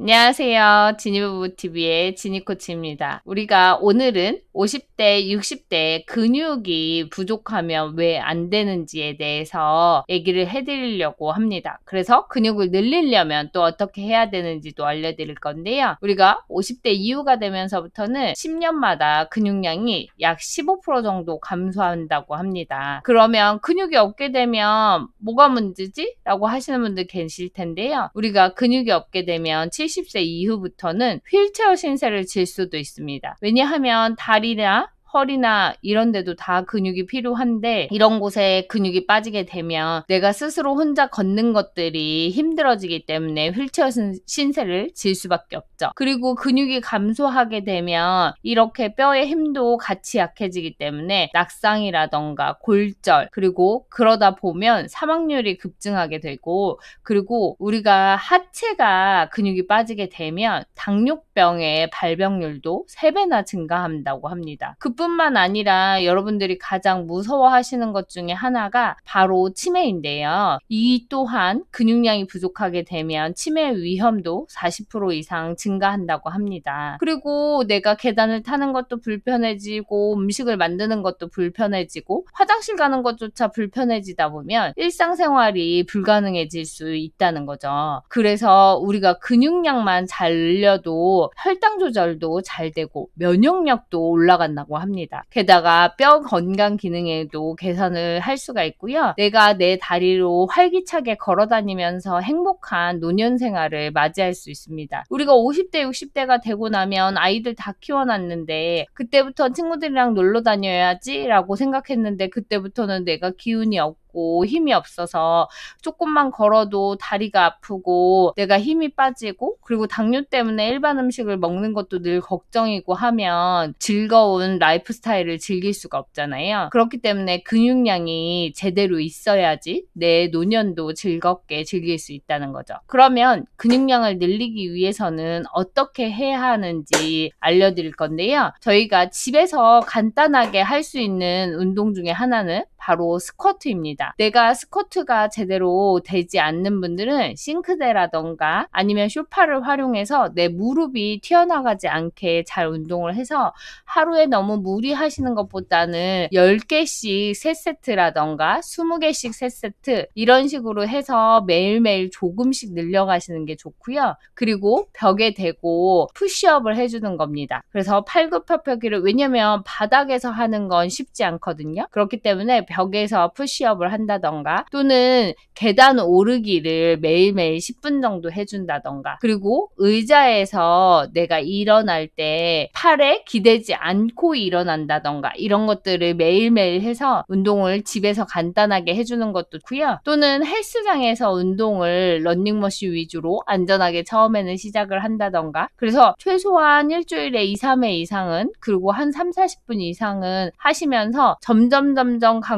안녕하세요. 지니부부TV의 지니코치입니다. 우리가 오늘은 50대, 60대 근육이 부족하면 왜 안 되는지에 대해서 얘기를 해드리려고 합니다. 그래서 근육을 늘리려면 또 어떻게 해야 되는지도 알려드릴 건데요. 우리가 50대 이후가 되면서부터는 10년마다 근육량이 약 15% 정도 감소한다고 합니다. 그러면 근육이 없게 되면 뭐가 문제지? 라고 하시는 분들 계실 텐데요. 우리가 근육이 없게 되면 70세 이후부터는 휠체어 신세를 질 수도 있습니다. 왜냐하면 다리나 허리나 이런 데도 다 근육이 필요한데 이런 곳에 근육이 빠지게 되면 내가 스스로 혼자 걷는 것들이 힘들어지기 때문에 휠체어 신세를 질 수밖에 없죠. 그리고 근육이 감소하게 되면 이렇게 뼈의 힘도 같이 약해지기 때문에 낙상이라던가 골절 그리고 그러다 보면 사망률이 급증하게 되고 그리고 우리가 하체가 근육이 빠지게 되면 당뇨병의 발병률도 3배나 증가한다고 합니다. 그뿐만 아니라 여러분들이 가장 무서워하시는 것 중에 하나가 바로 치매인데요. 이 또한 근육량이 부족하게 되면 치매 위험도 40% 이상 증가한다고 합니다. 그리고 내가 계단을 타는 것도 불편해지고 음식을 만드는 것도 불편해지고 화장실 가는 것조차 불편해지다 보면 일상생활이 불가능해질 수 있다는 거죠. 그래서 우리가 근육량만 잘 늘려도 혈당 조절도 잘 되고 면역력도 올라간다고 합니다. 게다가 뼈 건강 기능에도 개선을 할 수가 있고요. 내가 내 다리로 활기차게 걸어 다니면서 행복한 노년 생활을 맞이할 수 있습니다. 우리가 50대, 60대가 되고 나면 아이들 다 키워놨는데 그때부터 친구들이랑 놀러 다녀야지 라고 생각했는데 그때부터는 내가 기운이 없고 힘이 없어서 조금만 걸어도 다리가 아프고 내가 힘이 빠지고 그리고 당뇨 때문에 일반 음식을 먹는 것도 늘 걱정이고 하면 즐거운 라이프 스타일을 즐길 수가 없잖아요. 그렇기 때문에 근육량이 제대로 있어야지 내 노년도 즐겁게 즐길 수 있다는 거죠. 그러면 근육량을 늘리기 위해서는 어떻게 해야 하는지 알려드릴 건데요. 저희가 집에서 간단하게 할 수 있는 운동 중에 하나는 바로 스쿼트입니다. 내가 스쿼트가 제대로 되지 않는 분들은 싱크대라던가 아니면 소파를 활용해서 내 무릎이 튀어나가지 않게 잘 운동을 해서 하루에 너무 무리하시는 것보다는 10개씩 3세트라던가 20개씩 3세트 이런 식으로 해서 매일매일 조금씩 늘려가시는 게 좋고요. 그리고 벽에 대고 푸시업을 해주는 겁니다. 그래서 팔굽혀펴기를 왜냐면 바닥에서 하는 건 쉽지 않거든요. 그렇기 때문에 벽에서 푸시업을 한다던가 또는 계단 오르기를 매일매일 10분 정도 해준다던가 그리고 의자에서 내가 일어날 때 팔에 기대지 않고 일어난다던가 이런 것들을 매일매일 해서 운동을 집에서 간단하게 해주는 것도 좋고요. 또는 헬스장에서 운동을 러닝머신 위주로 안전하게 처음에는 시작을 한다던가 그래서 최소한 일주일에 2, 3회 이상은 그리고 한 3, 40분 이상은 하시면서 점점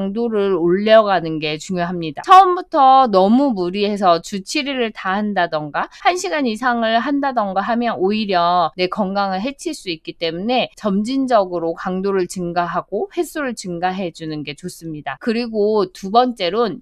강도를 올려가는 게 중요합니다. 처음부터 너무 무리해서 주 7일을 다 한다던가 1시간 이상을 한다던가 하면 오히려 내 건강을 해칠 수 있기 때문에 점진적으로 강도를 증가하고 횟수를 증가해 주는 게 좋습니다. 그리고 두 번째로는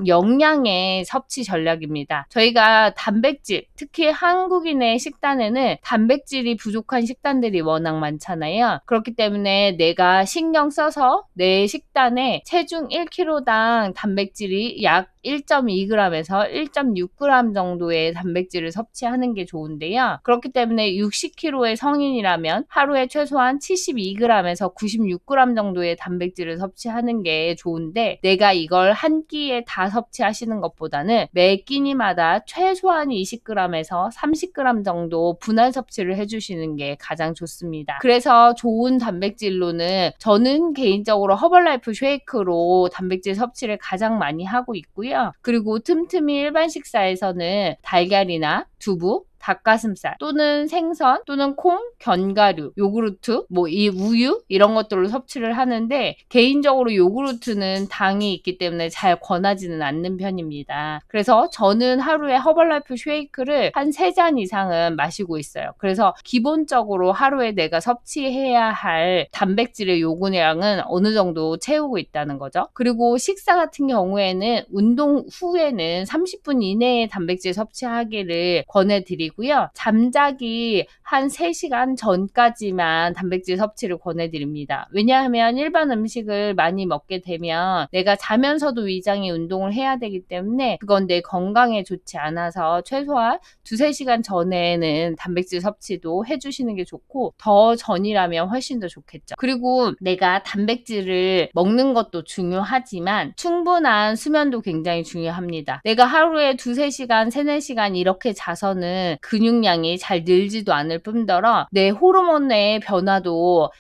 영양의 섭취 전략입니다. 저희가 단백질, 특히 한국인의 식단에는 단백질이 부족한 식단들이 워낙 많잖아요. 그렇기 때문에 내가 신경 써서 내 식단에 체중 1kg당 단백질이 약 1.2g에서 1.6g 정도의 단백질을 섭취하는 게 좋은데요. 그렇기 때문에 60kg의 성인이라면 하루에 최소한 72g에서 96g 정도의 단백질을 섭취하는 게 좋은데 내가 이걸 한 끼에 다 섭취하시는 것보다는 매 끼니마다 최소한 20g에서 30g 정도 분할 섭취를 해주시는 게 가장 좋습니다. 그래서 좋은 단백질로는 저는 개인적으로 허벌라이프 쉐이크로 단백질 섭취를 가장 많이 하고 있고요. 그리고 틈틈이 일반 식사에서는 달걀이나 두부, 닭가슴살 또는 생선 또는 콩, 견과류, 요구르트, 이 우유 이런 것들로 섭취를 하는데 개인적으로 요구르트는 당이 있기 때문에 잘 권하지는 않는 편입니다. 그래서 저는 하루에 허벌라이프 쉐이크를 한 3잔 이상은 마시고 있어요. 그래서 기본적으로 하루에 내가 섭취해야 할 단백질의 요구량은 어느 정도 채우고 있다는 거죠. 그리고 식사 같은 경우에는 운동 후에는 30분 이내에 단백질 섭취하기를 권해드리고 드리고요. 잠자기 한 3시간 전까지만 단백질 섭취를 권해드립니다. 왜냐하면 일반 음식을 많이 먹게 되면 내가 자면서도 위장이 운동을 해야 되기 때문에 그건 내 건강에 좋지 않아서 최소한 2-3시간 전에는 단백질 섭취도 해주시는 게 좋고, 더 전이라면 훨씬 더 좋겠죠. 그리고 내가 단백질을 먹는 것도 중요하지만 충분한 수면도 굉장히 중요합니다. 내가 하루에 2-3시간, 3-4시간 이렇게 자서는 근육량이 잘 늘지도 않을 뿐더러 내 호르몬의 변화도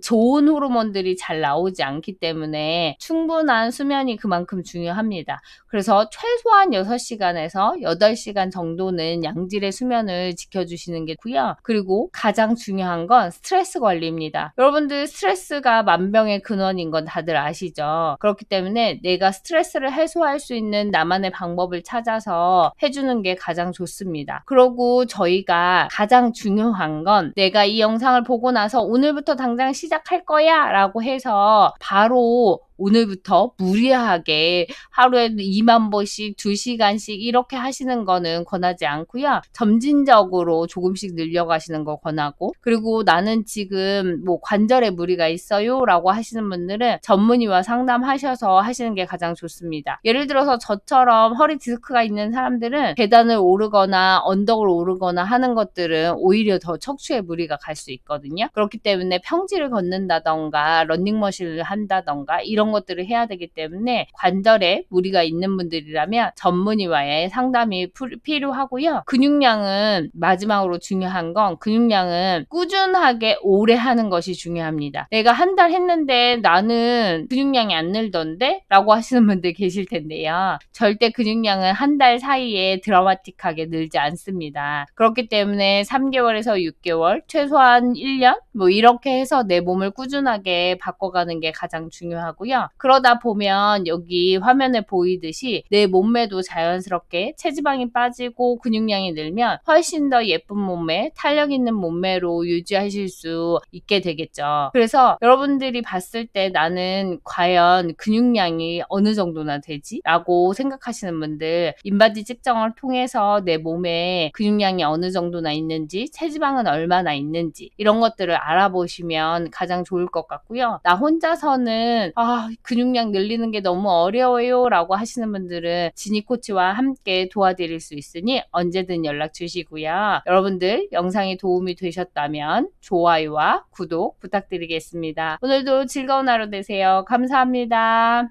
좋은 호르몬들이 잘 나오지 않기 때문에 충분한 수면이 그만큼 중요합니다. 그래서 최소한 6시간에서 8시간 정도는 양질의 수면을 지켜주시는 게 고요. 그리고 가장 중요한 건 스트레스 관리입니다. 여러분들 스트레스가 만병의 근원인 건 다들 아시죠? 그렇기 때문에 내가 스트레스를 해소할 수 있는 나만의 방법을 찾아서 해주는 게 가장 좋습니다. 그리고 저희가 가장 중요한 건 내가 이 영상을 보고 나서 오늘부터 당장 시작할 거야 라고 해서 바로 오늘부터 무리하게 하루에 2만 보씩 2시간씩 이렇게 하시는 거는 권하지 않고요. 점진적으로 조금씩 늘려가시는 거 권하고, 그리고 나는 지금 뭐 관절에 무리가 있어요 라고 하시는 분들은 전문의와 상담하셔서 하시는 게 가장 좋습니다. 예를 들어서 저처럼 허리 디스크가 있는 사람들은 계단을 오르거나 언덕을 오르거나 하는 것들은 오히려 더 척추에 무리가 갈 수 있거든요. 그렇기 때문에 평지를 걷는다던가 러닝머신을 한다던가 이런 것들을 해야 되기 때문에 관절에 무리가 있는 분들이라면 전문의와의 상담이 필요하고요. 근육량은 마지막으로 중요한 건 근육량은 꾸준하게 오래 하는 것이 중요합니다. 내가 한 달 했는데 나는 근육량이 안 늘던데? 라고 하시는 분들 계실 텐데요. 절대 근육량은 한 달 사이에 드라마틱하게 늘지 않습니다. 그렇기 때문에 3개월에서 6개월, 최소한 1년? 뭐 이렇게 해서 내 몸을 꾸준하게 바꿔가는 게 가장 중요하고요. 그러다 보면 여기 화면에 보이듯이 내 몸매도 자연스럽게 체지방이 빠지고 근육량이 늘면 훨씬 더 예쁜 몸매, 탄력 있는 몸매로 유지하실 수 있게 되겠죠. 그래서 여러분들이 봤을 때 나는 과연 근육량이 어느 정도나 되지? 라고 생각하시는 분들, 인바디 측정을 통해서 내 몸에 근육량이 어느 정도나 있는지, 체지방은 얼마나 있는지 이런 것들을 알아보시면 가장 좋을 것 같고요. 나 혼자서는 근육량 늘리는 게 너무 어려워요 라고 하시는 분들은 지니코치와 함께 도와드릴 수 있으니 언제든 연락 주시고요. 여러분들 영상이 도움이 되셨다면 좋아요와 구독 부탁드리겠습니다. 오늘도 즐거운 하루 되세요. 감사합니다.